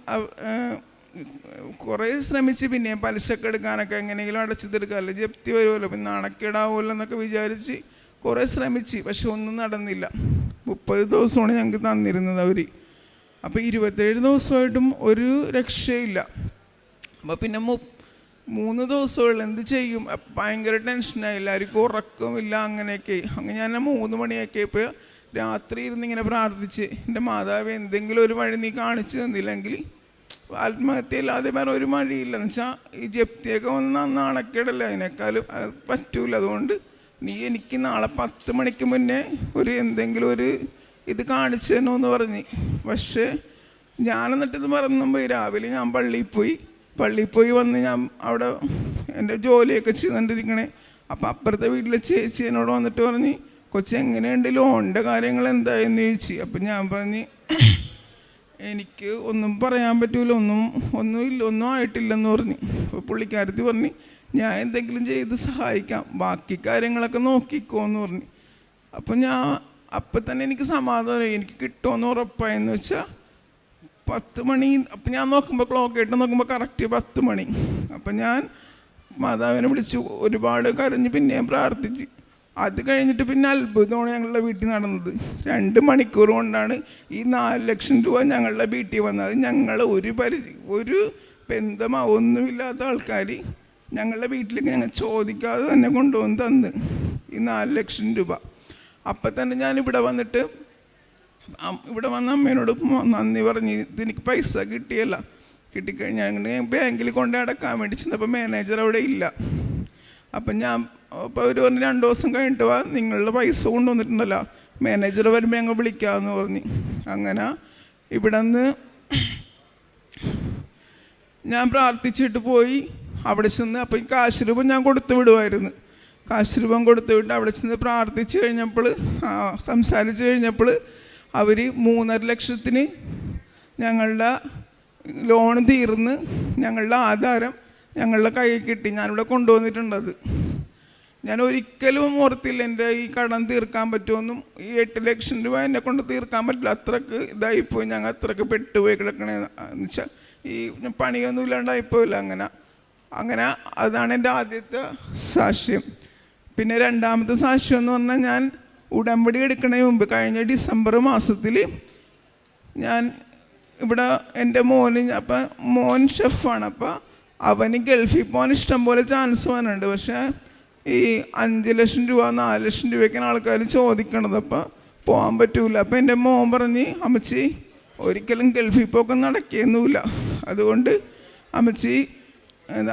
കുറേ ശ്രമിച്ച് പിന്നെ പലിശക്ക് എടുക്കാനൊക്കെ എങ്ങനെയെങ്കിലും അടച്ചു തീർക്കുക, അല്ലെങ്കിൽ ജപ്തി വരുമല്ലോ, പിന്നെ നാണക്കേടാവുമല്ലോ എന്നൊക്കെ വിചാരിച്ച് കുറേ ശ്രമിച്ച്. പക്ഷെ ഒന്നും നടന്നില്ല. 30 ദിവസമാണ് ഞങ്ങൾക്ക് തന്നിരുന്നത് അവർ. അപ്പോൾ 27 ദിവസമായിട്ടും ഒരു രക്ഷയില്ല. അപ്പോൾ പിന്നെ 3 ദിവസമുള്ള എന്ത് ചെയ്യും, ഭയങ്കര ടെൻഷനായി, എല്ലാവർക്കും ഉറക്കമില്ല. അങ്ങനെയൊക്കെ ഞാൻ 3 മണിയൊക്കെ ഇപ്പോൾ രാത്രി ഇരുന്നിങ്ങനെ പ്രാർത്ഥിച്ച്, എൻ്റെ മാതാവ് എന്തെങ്കിലും ഒരു വഴി നീ കാണിച്ചു തന്നില്ലെങ്കിൽ ആത്മഹത്യയില്ലാതെ വേറെ ഒരു വഴിയില്ലെന്ന് വെച്ചാൽ ഈ ജപ്തിയൊക്കെ വന്ന് നാണക്കേടല്ലേ, അതിനേക്കാളും പറ്റൂല. അതുകൊണ്ട് നീ എനിക്ക് നാളെ 10 മണിക്ക് മുന്നേ എന്തെങ്കിലും ഒരു ഇത് കാണിച്ചു തരണമെന്ന് പറഞ്ഞ്. പക്ഷേ ഞാനെന്നിട്ടിത് മറന്നുപോയി. രാവിലെ ഞാൻ പള്ളിയിൽ പോയി വന്ന് ഞാൻ അവിടെ എൻ്റെ ജോലിയൊക്കെ ചെയ്തുകൊണ്ടിരിക്കണേ. അപ്പം അപ്പുറത്തെ വീട്ടിലെ ചേച്ചി എന്നോട് വന്നിട്ട് പറഞ്ഞ്, കൊച്ചെങ്ങനെയുണ്ട് ലോണിൻ്റെ കാര്യങ്ങൾ എന്തായെന്ന് ചോദിച്ചു. അപ്പം ഞാൻ പറഞ്ഞ് എനിക്ക് ഒന്നും പറയാൻ പറ്റൂല, ഒന്നും ആയിട്ടില്ലെന്ന് പറഞ്ഞു. അപ്പോൾ പുള്ളിക്കാരത്തി പറഞ്ഞ് ഞാൻ എന്തെങ്കിലും ചെയ്ത് സഹായിക്കാം, ബാക്കി കാര്യങ്ങളൊക്കെ നോക്കിക്കോ എന്ന് പറഞ്ഞു. അപ്പം അപ്പം തന്നെ എനിക്ക് സമാധാനമായി, എനിക്ക് കിട്ടുമെന്ന് ഉറപ്പായെന്ന് വെച്ചാൽ 10 മണി. അപ്പം ഞാൻ നോക്കുമ്പോൾ ക്ലോക്ക് ഇട്ട് നോക്കുമ്പോൾ കറക്റ്റ് 10 മണി. അപ്പം ഞാൻ മാതാവിനെ വിളിച്ചു, ഒരുപാട് കരഞ്ഞ് പിന്നെയും പ്രാർത്ഥിച്ച്. അത് കഴിഞ്ഞിട്ട് പിന്നെ അത്ഭുതമാണ് ഞങ്ങളുടെ വീട്ടിൽ നടന്നത്. 2 മണിക്കൂർ കൊണ്ടാണ് ഈ 4 ലക്ഷം രൂപ ഞങ്ങളുടെ വീട്ടിൽ വന്നത്. ഞങ്ങൾ ഒരു ബന്ധമോ ഒന്നുമില്ലാത്ത ആൾക്കാർ ഞങ്ങളുടെ വീട്ടിലേക്ക് ഞങ്ങൾ ചോദിക്കാതെ തന്നെ കൊണ്ടുവന്ന് തന്ന് ഈ 4 ലക്ഷം രൂപ. അപ്പം തന്നെ ഞാൻ ഇവിടെ വന്ന് അമ്മേനോട് നന്ദി പറഞ്ഞ്, ഇതെനിക്ക് പൈസ കിട്ടിയല്ല. കിട്ടിക്കഴിഞ്ഞാൽ ബാങ്കിൽ കൊണ്ട് അടക്കാൻ വേണ്ടി ചെന്നപ്പോൾ മാനേജർ അവിടെ ഇല്ല. അപ്പം അപ്പോൾ അവർ പറഞ്ഞ് 2 ദിവസം കഴിഞ്ഞിട്ട് വാ, നിങ്ങളുടെ പൈസ കൊണ്ടുവന്നിട്ടുണ്ടല്ലോ, മാനേജർ വരുമ്പോൾ ഞങ്ങൾ വിളിക്കാമെന്ന് പറഞ്ഞ്. അങ്ങനെ ഇവിടെ നിന്ന് ഞാൻ പ്രാർത്ഥിച്ചിട്ട് പോയി അവിടെ ചെന്ന്. അപ്പോൾ ഈ കാശ് രൂപം ഞാൻ കൊടുത്തു വിടുമായിരുന്നു. കാശ് രൂപം കൊടുത്തു വിട്ട് അവിടെ ചെന്ന് പ്രാർത്ഥിച്ച് കഴിഞ്ഞപ്പോൾ, സംസാരിച്ച് കഴിഞ്ഞപ്പോൾ അവർ 3.5 ലക്ഷത്തിന് ഞങ്ങളുടെ ലോൺ തീർന്ന് ഞങ്ങളുടെ ആധാരം ഞങ്ങളുടെ കയ്യിൽ കിട്ടി. ഞാനിവിടെ കൊണ്ടുവന്നിട്ടുണ്ടത്. ഞാൻ ഒരിക്കലും ഓർത്തില്ല എൻ്റെ ഈ കടം തീർക്കാൻ പറ്റുമെന്നും. ഈ 8 ലക്ഷം രൂപ എന്നെ കൊണ്ട് തീർക്കാൻ പറ്റില്ല, അത്രക്ക് ഇതായിപ്പോയി. ഞങ്ങൾ അത്രക്ക് പെട്ടുപോയി കിടക്കണേന്ന് വെച്ചാൽ ഈ പണിയൊന്നും ഇല്ലാണ്ടായിപ്പോയില്ല. അങ്ങനെ അതാണ് എൻ്റെ ആദ്യത്തെ സാക്ഷ്യം. പിന്നെ രണ്ടാമത്തെ സാക്ഷ്യം എന്ന് പറഞ്ഞാൽ, ഞാൻ ഉടമ്പടി എടുക്കുന്നതിന് മുമ്പ് കഴിഞ്ഞ ഡിസംബർ മാസത്തിൽ ഞാൻ ഇവിടെ എൻ്റെ മോൻ ഷെഫാണ്. അപ്പോൾ അവന് ഗൾഫിൽ പോകാൻ ഇഷ്ടം പോലെ ചാൻസ് വന്നിട്ടുണ്ട്. പക്ഷേ ഈ 5 ലക്ഷം രൂപ 4 ലക്ഷം രൂപയ്ക്കാണ് ആൾക്കാർ ചോദിക്കണത്. അപ്പോൾ പോകാൻ പറ്റൂല. അപ്പോൾ എൻ്റെ മോൻ പറഞ്ഞ്, അമ്മച്ചി ഒരിക്കലും ഗൾഫിൽ പോക്ക് നടക്കുകയൊന്നുമില്ല, അതുകൊണ്ട് അമ്മച്ചി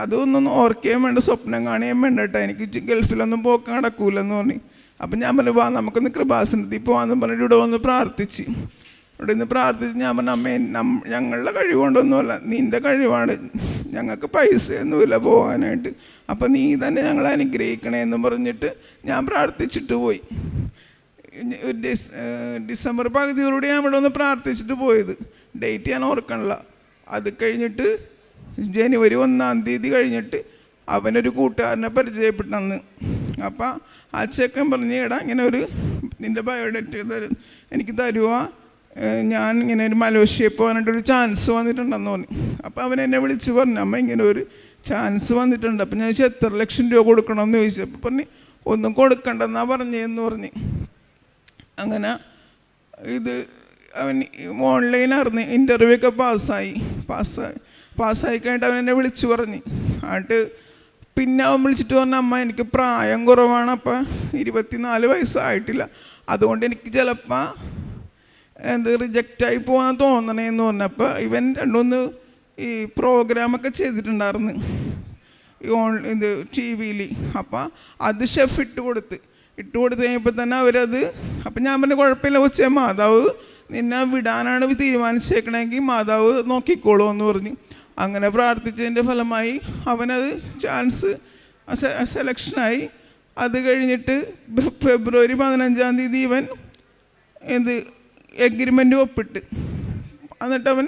അതൊന്നും ഓർക്കുകയും വേണ്ട, സ്വപ്നം കാണുകയും വേണ്ട കേട്ടോ, എനിക്ക് ഗൾഫിലൊന്നും പോക്ക് നടക്കൂലെന്ന് പറഞ്ഞു. അപ്പം ഞാൻ പറഞ്ഞു, വാ നമുക്കൊന്ന് കൃപാസനത്തിൽ പോകാമെന്ന് പറഞ്ഞിട്ട് ഇവിടെ വന്ന് പ്രാർത്ഥിച്ച്. ഇവിടെ നിന്ന് പ്രാർത്ഥിച്ച് ഞാൻ പറഞ്ഞു, അമ്മേ ഞങ്ങളുടെ കഴിവുകൊണ്ടൊന്നുമല്ല, നിൻ്റെ കഴിവാണ്, ഞങ്ങൾക്ക് പൈസയൊന്നുമില്ല പോകാനായിട്ട്, അപ്പം നീ തന്നെ ഞങ്ങളെ അനുഗ്രഹിക്കണേന്ന് പറഞ്ഞിട്ട് ഞാൻ പ്രാർത്ഥിച്ചിട്ട് പോയി. ഡിസംബർ പകുതിയോടുകൂടി ഞാൻ ഇവിടെ ഒന്ന് പ്രാർത്ഥിച്ചിട്ട് പോയത്. ഡേറ്റ് ഞാൻ ഓർക്കണില്ല. അത് കഴിഞ്ഞിട്ട് ജനുവരി 1-ാം തീയതി കഴിഞ്ഞിട്ട് അവനൊരു കൂട്ടുകാരനെ പരിചയപ്പെട്ടന്ന്. അപ്പം ആ ചെക്കൻ പറഞ്ഞ്, എടാ ഇങ്ങനെ നിൻ്റെ ബയോഡേറ്റ എനിക്ക് തരുക, ഞാൻ ഇങ്ങനെ ഒരു മലേഷ്യയിൽ പോകാനായിട്ടൊരു ചാൻസ് വന്നിട്ടുണ്ടെന്ന് പറഞ്ഞു. അപ്പോൾ അവൻ എന്നെ വിളിച്ച് പറഞ്ഞു, അമ്മ ഇങ്ങനെ ഒരു ചാൻസ് വന്നിട്ടുണ്ട്. അപ്പം ഞാൻ ചോദിച്ചു, എത്ര ലക്ഷം രൂപ കൊടുക്കണമെന്ന് ചോദിച്ചു. അപ്പോൾ പറഞ്ഞ്, ഒന്നും കൊടുക്കണ്ടെന്നാ പറഞ്ഞതെന്ന് പറഞ്ഞ്. അങ്ങനെ ഇത് അവൻ ഓൺലൈനായിരുന്നു, ഇൻ്റർവ്യൂ ഒക്കെ പാസ്സായി കഴിഞ്ഞിട്ട് അവൻ എന്നെ വിളിച്ചു പറഞ്ഞ്. എന്നിട്ട് പിന്നെ അവൻ വിളിച്ചിട്ട് പറഞ്ഞു, അമ്മ എനിക്ക് പ്രായം കുറവാണ്, അപ്പം 24 വയസ്സായിട്ടില്ല, അതുകൊണ്ട് എനിക്ക് ചിലപ്പോൾ റിജക്റ്റായി പോകാൻ തോന്നണേന്ന് പറഞ്ഞപ്പോൾ ഇവൻ 2-3 ഈ പ്രോഗ്രാമൊക്കെ ചെയ്തിട്ടുണ്ടായിരുന്നു ഇത് TV-യിൽ. അപ്പം അത് ഷെഫ് ഇട്ട് കൊടുത്ത് കഴിഞ്ഞപ്പോൾ തന്നെ അവരത്, അപ്പം ഞാൻ പറഞ്ഞു, കുഴപ്പമില്ല കൊച്ചേ, മാതാവ് നിന്നെ വിടാനാണ് തീരുമാനിച്ചേക്കണമെങ്കിൽ മാതാവ് നോക്കിക്കോളൂ എന്ന് പറഞ്ഞു. അങ്ങനെ പ്രാർത്ഥിച്ചതിൻ്റെ ഫലമായി അവനത് ചാൻസ് സെലക്ഷനായി. അത് കഴിഞ്ഞിട്ട് ഫെബ്രുവരി 15-ാം തീയതി ഇവൻ എഗ്രിമെൻ്റ് ഒപ്പിട്ട്, എന്നിട്ട് അവൻ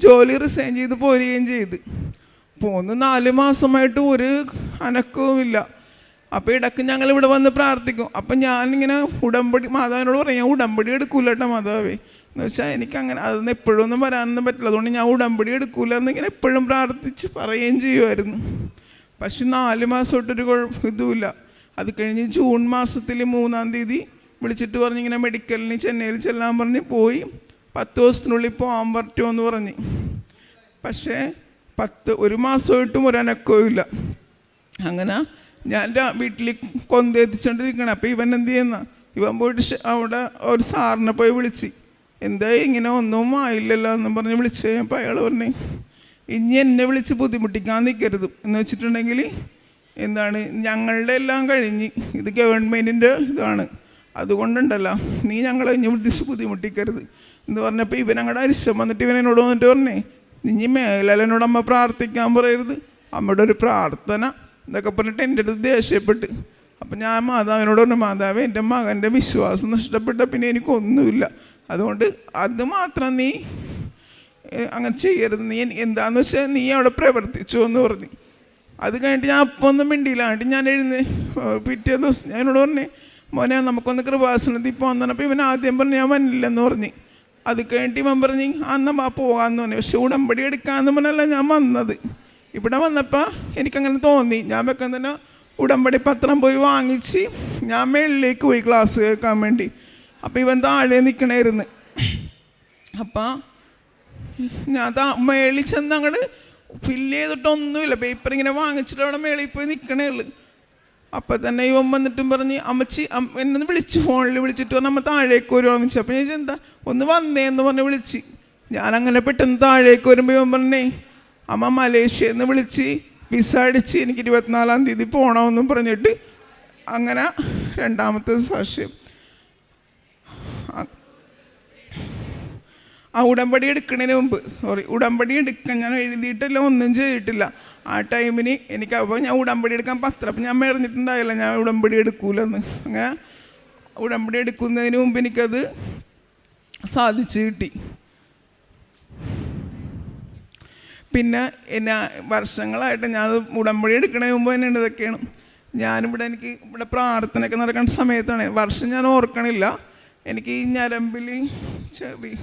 ജോലി റിസൈൻ ചെയ്ത് പോരുകയും ചെയ്ത്. പോന്ന് 4 മാസമായിട്ട് ഒരു അനക്കവുമില്ല. അപ്പോൾ ഇടയ്ക്ക് ഞങ്ങൾ ഇവിടെ വന്ന് പ്രാർത്ഥിക്കും. അപ്പം ഞാനിങ്ങനെ ഉടമ്പടി മാതാവിനോട് പറയാം, ഉടമ്പടി എടുക്കൂല കേട്ടോ മാതാവേ എന്ന് വെച്ചാൽ എനിക്കങ്ങനെ അതൊന്നും എപ്പോഴൊന്നും വരാനൊന്നും പറ്റില്ല, അതുകൊണ്ട് ഞാൻ ഉടമ്പടി എടുക്കൂല എന്നിങ്ങനെ എപ്പോഴും പ്രാർത്ഥിച്ച് പറയുകയും ചെയ്യുമായിരുന്നു. പക്ഷെ 4 മാസമായിട്ടൊരു ഇതുമില്ല. അത് കഴിഞ്ഞ് ജൂൺ മാസത്തിൽ 3-ാം തീയതി വിളിച്ചിട്ട് പറഞ്ഞ്, ഇങ്ങനെ മെഡിക്കലിന് ചെന്നൈയിൽ ചെല്ലാൻ പറഞ്ഞ് പോയി, 10 ദിവസത്തിനുള്ളിൽ പോകാൻ പറ്റുമെന്ന് പറഞ്ഞ്. പക്ഷേ 1 മാസമായിട്ടും ഒരു അനക്കവും ഇല്ല. അങ്ങനെ ഞാൻ വീട്ടിൽ കൊന്തെത്തിച്ചോണ്ടിരിക്കണം. അപ്പോൾ ഇവൻ എന്ത് ചെയ്യുന്ന, ഇവൻ പോയിട്ട് അവിടെ ഒരു സാറിനെ പോയി വിളിച്ച്, എന്താ ഇങ്ങനെ ഒന്നും ആയില്ലല്ലോ എന്നും പറഞ്ഞ് വിളിച്ച് കഴിഞ്ഞപ്പോൾ അയാൾ പറഞ്ഞു, ഇനി എന്നെ വിളിച്ച് ബുദ്ധിമുട്ടിക്കാൻ നിൽക്കരുത് എന്ന് വെച്ചിട്ടുണ്ടെങ്കിൽ ഞങ്ങളുടെ എല്ലാം കഴിഞ്ഞ്, ഇത് ഗവൺമെൻറ്റിൻ്റെ ഇതാണ്, അതുകൊണ്ടുണ്ടല്ലോ നീ ഞങ്ങളെ ഇനി വിളിച്ച് ബുദ്ധിമുട്ടിക്കരുത് എന്ന് പറഞ്ഞപ്പോൾ ഇവൻ അങ്ങോട്ട് അരിശം വന്നിട്ട് ഇവൻ എന്നോട് വന്നിട്ട് പറഞ്ഞേ, ഇനി മേലനോട് അമ്മ പ്രാർത്ഥിക്കാൻ പറയരുത്, അമ്മയുടെ ഒരു പ്രാർത്ഥന എന്നൊക്കെ പറഞ്ഞിട്ട് എൻ്റെ അടുത്ത് ദേഷ്യപ്പെട്ട്. അപ്പം ഞാൻ മാതാവിനോട് പറഞ്ഞു, മാതാവേ എൻ്റെ മകൻ്റെ വിശ്വാസം നഷ്ടപ്പെട്ട പിന്നെ എനിക്കൊന്നുമില്ല, അതുകൊണ്ട് അത് മാത്രം നീ അങ്ങനെ ചെയ്യരുത്, നീ എന്താണെന്ന് വെച്ചാൽ നീ അവിടെ പ്രവർത്തിച്ചു എന്ന് പറഞ്ഞു. അത് കഴിഞ്ഞിട്ട് ഞാൻ അപ്പം ഒന്നും മിണ്ടിയില്ല. എന്നിട്ട് ഞാൻ പിറ്റേ ദിവസം ഞാൻ എന്നോട് പറഞ്ഞു, മോനെ നമുക്കൊന്ന് കൃപാസനത്തിൽ പോകാൻ പറഞ്ഞപ്പോൾ ഇവൻ ആദ്യം പറഞ്ഞു ഞാൻ വന്നില്ലെന്ന് പറഞ്ഞ്. അത് കഴിഞ്ഞിട്ട് ഇവൻ പറഞ്ഞ് അന്ന് പോകാമെന്ന് പറഞ്ഞു. പക്ഷെ ഉടമ്പടി എടുക്കാമെന്ന് പറഞ്ഞല്ല ഞാൻ വന്നത്. ഇവിടെ വന്നപ്പോൾ എനിക്കങ്ങനെ തോന്നി. ഞാൻ വെക്കാൻ ഉടമ്പടി പത്രം പോയി വാങ്ങിച്ച് ഞാൻ മേളിലേക്ക് പോയി ക്ലാസ് കേൾക്കാൻ വേണ്ടി. അപ്പം ഇവൻ താഴെ നിൽക്കണമായിരുന്നു. അപ്പം ഞാൻ മേളിൽ ചെന്ന് അങ്ങോട്ട് ഫില്ല് ചെയ്തിട്ടൊന്നുമില്ല, പേപ്പർ ഇങ്ങനെ വാങ്ങിച്ചിട്ട് അവിടെ മേളിൽ പോയി നിൽക്കണേ ഉള്ളു. അപ്പം തന്നെ ഇവൻ വന്നിട്ടും പറഞ്ഞ് അമ്മച്ചി എന്നെ വിളിച്ച് ഫോണിൽ വിളിച്ചിട്ട് പറഞ്ഞാൽ അമ്മ താഴേക്ക് വരുവാന്ന് വെച്ചു. അപ്പം ഞാൻ എന്താ ഒന്ന് വന്നേന്ന് പറഞ്ഞ് വിളിച്ച്. ഞാനങ്ങനെ പെട്ടെന്ന് താഴേക്ക് വരുമ്പോൾ ഇവൻ പറഞ്ഞേ അമ്മ മലേഷ്യയിൽ നിന്ന് വിളിച്ച് വിസ അടിച്ച് എനിക്ക് 24-ാം തീയതി പോകണമെന്നും പറഞ്ഞിട്ട്. അങ്ങനെ രണ്ടാമത്തെ സാക്ഷ്യം. ആ ഉടമ്പടി എടുക്കുന്നതിന് മുമ്പ് ഉടമ്പടി എടുക്കാൻ ഞാൻ എഴുതിയിട്ടില്ല, ഒന്നും ചെയ്തിട്ടില്ല. ആ ടൈമിന് എനിക്ക് അപ്പോൾ ഞാൻ ഉടമ്പടി എടുക്കാൻ പത്രം അപ്പം ഞാൻ മേടിച്ചിട്ടുണ്ടായില്ല ഞാൻ ഉടമ്പടി എടുക്കൂലെന്ന്. അങ്ങനെ ഉടമ്പടി എടുക്കുന്നതിന് മുമ്പ് എനിക്കത് സാധിച്ചു കിട്ടി. പിന്നെ എന്നെ വർഷങ്ങളായിട്ട് ഞാൻ ഉടമ്പടി എടുക്കുന്നതിന് മുമ്പ് തന്നെ ഇതൊക്കെയാണ്. ഞാനിവിടെ എനിക്ക് ഇവിടെ പ്രാർത്ഥനയൊക്കെ നടക്കുന്ന സമയത്താണ്, വർഷം ഞാൻ ഓർക്കണില്ല, എനിക്ക് ഈ ഞരമ്പിൽ ചെറിയ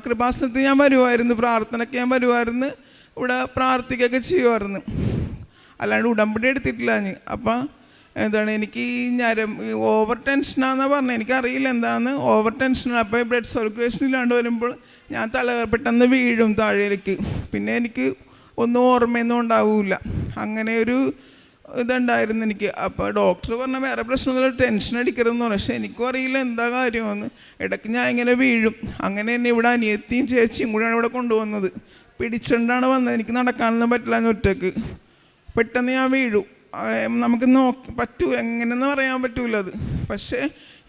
കൃപാസനത്തിൽ ഞാൻ വരുമായിരുന്നു, പ്രാർത്ഥനയ്ക്ക് ഞാൻ വരുമായിരുന്നു, ഇവിടെ പ്രാർത്ഥിക്കുകയൊക്കെ ചെയ്യുമായിരുന്നു. അല്ലാണ്ട് ഉടമ്പടി എടുത്തിട്ടില്ല ഞാൻ. അപ്പം എന്താണ് എനിക്ക് ഈ ഓവർ ടെൻഷനാണെന്നാണ് പറഞ്ഞത്. എനിക്കറിയില്ല എന്താണെന്ന്. ഓവർ ടെൻഷനാണ്. അപ്പോൾ ബ്ലഡ് സർക്കുലേഷൻ ഇല്ലാണ്ട് വരുമ്പോൾ ഞാൻ പെട്ടെന്ന് വീഴും താഴേക്ക്. പിന്നെ എനിക്ക് ഒന്നും ഓർമ്മയൊന്നും ഉണ്ടാവില്ല. അങ്ങനെ ഒരു ഇതുണ്ടായിരുന്നു എനിക്ക്. അപ്പോൾ ഡോക്ടർ പറഞ്ഞാൽ വേറെ പ്രശ്നമൊന്നുമില്ല, ടെൻഷൻ അടിക്കരുതെന്ന് പറഞ്ഞു. പക്ഷെ എനിക്കും അറിയില്ല എന്താ കാര്യമെന്ന്. ഇടയ്ക്ക് ഞാൻ ഇങ്ങനെ വീഴും. അങ്ങനെ തന്നെ ഇവിടെ അനിയത്തിയും ചേച്ചിയും കൂടെയാണ് ഇവിടെ കൊണ്ടുവന്നത്. പിടിച്ചുകൊണ്ടാണ് വന്നത്. എനിക്ക് നടക്കാനൊന്നും പറ്റില്ല ഞാൻ ഒറ്റയ്ക്ക്. പെട്ടെന്ന് ഞാൻ വീഴും. നമുക്ക് എങ്ങനെയെന്ന് പറയാൻ പറ്റൂല അത്. പക്ഷേ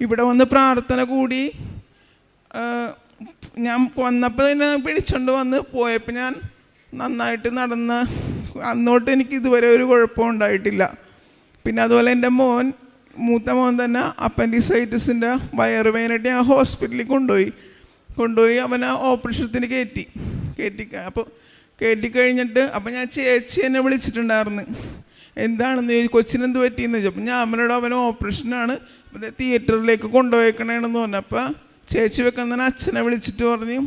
ഇവിടെ വന്ന് പ്രാർത്ഥന കൂടി ഞാൻ വന്നപ്പോൾ തന്നെ പിടിച്ചുകൊണ്ട് വന്ന് പോയപ്പോൾ ഞാൻ നന്നായിട്ട് നടന്ന് അന്നോട്ട് എനിക്ക് ഇതുവരെ ഒരു കുഴപ്പവും ഉണ്ടായിട്ടില്ല. പിന്നെ അതുപോലെ എൻ്റെ മൂത്ത മോൻ തന്നെ അപ്പൻഡിസൈറ്റിസിൻ്റെ വയറുവേദനയായിട്ട് ഞാൻ ഹോസ്പിറ്റലിൽ കൊണ്ടുപോയി അവനെ ഓപ്പറേഷത്തിന് കയറ്റി. അപ്പോൾ കയറ്റിക്കഴിഞ്ഞിട്ട് അപ്പം ഞാൻ ചേച്ചി എന്നെ വിളിച്ചിട്ടുണ്ടായിരുന്നു. എന്താണെന്ന് കൊച്ചിനെന്ത് പറ്റിയെന്ന് ചോദിച്ചു. അപ്പം ഞാൻ അവനോട് അവന് ഓപ്പറേഷനാണ് തിയേറ്ററിലേക്ക് കൊണ്ടുപോയേക്കണേണെന്ന് പറഞ്ഞു. അപ്പം ചേച്ചി വെക്കുന്ന അച്ഛനെ വിളിച്ചിട്ട് പറഞ്ഞ്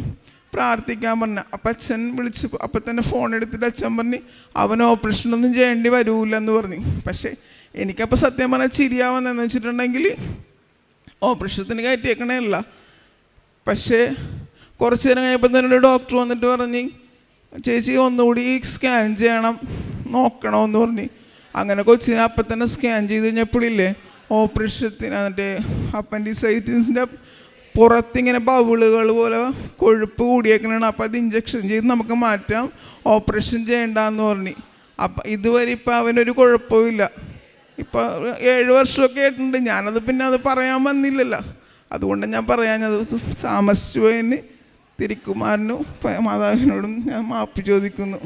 പ്രാർത്ഥിക്കാൻ പറഞ്ഞു. അപ്പം അച്ഛൻ വിളിച്ച് അപ്പം തന്നെ ഫോൺ എടുത്തിട്ട് അച്ഛൻ പറഞ്ഞ് അവന് ഓപ്പറേഷനൊന്നും ചെയ്യേണ്ടി വരൂലെന്ന് പറഞ്ഞു. പക്ഷേ എനിക്കപ്പോൾ സത്യം പറഞ്ഞാൽ ചിരിയാവുന്നതെന്ന് വെച്ചിട്ടുണ്ടെങ്കിൽ ഓപ്പറേഷത്തിന് കയറ്റിയേക്കണേല്ല. പക്ഷേ കുറച്ച് നേരം കഴിയുമ്പോൾ തന്നെ ഡോക്ടർ വന്നിട്ട് പറഞ്ഞ് ചേച്ചി ഒന്നുകൂടി സ്കാൻ ചെയ്യണം നോക്കണമെന്ന് പറഞ്ഞ്. അങ്ങനെ കൊച്ചിനെ അപ്പം തന്നെ സ്കാൻ ചെയ്ത് കഴിഞ്ഞപ്പോഴില്ലേ ഓപ്പറേഷത്തിന് മറ്റേ അപ്പൻഡിസൈറ്റിസിൻ്റെ പുറത്തിങ്ങനെ ബൗളുകൾ പോലെ കൊഴുപ്പ് കൂടിയേക്കണതാണ്. അപ്പോൾ അത് ഇഞ്ചക്ഷൻ ചെയ്ത് നമുക്ക് മാറ്റാം, ഓപ്പറേഷൻ ചെയ്യണ്ടെന്ന് പറഞ്ഞ്. അപ്പം ഇതുവരെ ഇപ്പം അവനൊരു കുഴപ്പമില്ല. ഇപ്പം 7 വർഷമൊക്കെ ആയിട്ടുണ്ട്. ഞാനത് പിന്നെ അത് പറയാൻ വന്നില്ലല്ലോ, അതുകൊണ്ട് ഞാൻ പറയാഞ്ഞത്. താമസിച്ചു പോയതിന് തിരുക്കുമാരനും മാതാവിനോടും ഞാൻ മാപ്പ് ചോദിക്കുന്നു.